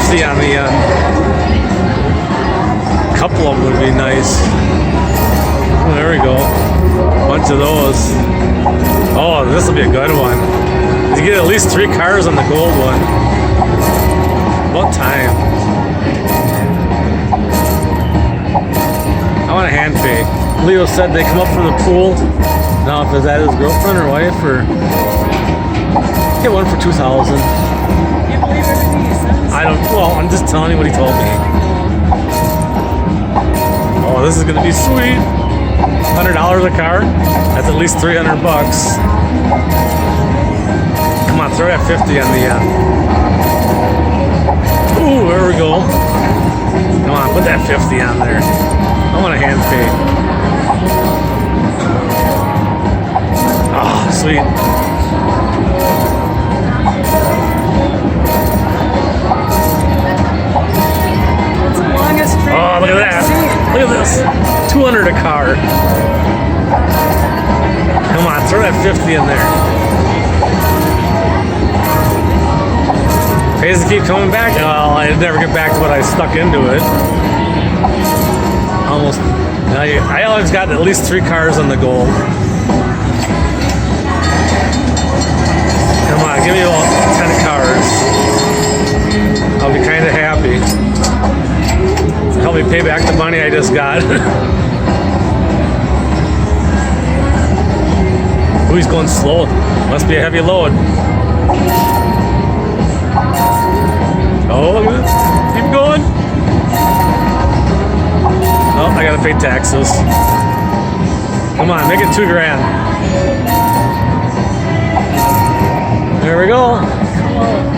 50 on the end. A couple of them would be nice. Oh, there we go. Bunch of those. Oh, this will be a good one. You get at least 3 cars on the gold one. About time. I want a hand pay. Leo said they come up from the pool. Now, if is that his girlfriend or wife, or get one for 2,000. Can't believe everything he says. I don't. Well, I'm just telling you what he told me. Oh, this is gonna be sweet. $100 a car. That's at least 300 bucks. Come on, throw that 50 on the end. Ooh, there we go. Come on, put that 50 on there. I want a hand pay. Oh, sweet. It's the longest trip. Oh, look at that. Look at this. 200 a car. Come on, throw that 50 in there. Pays to keep coming back. Well, I never get back to what I stuck into it. Almost. I always got at least 3 cars on the goal. Come on, give me all 10 cars. I'll be kind of happy. Help me pay back the money I just got. Ooh, he's going slow. Must be a heavy load. Oh, look at this. Keep going. Oh, I gotta pay taxes. Come on, make it $2,000. There we go. Cool.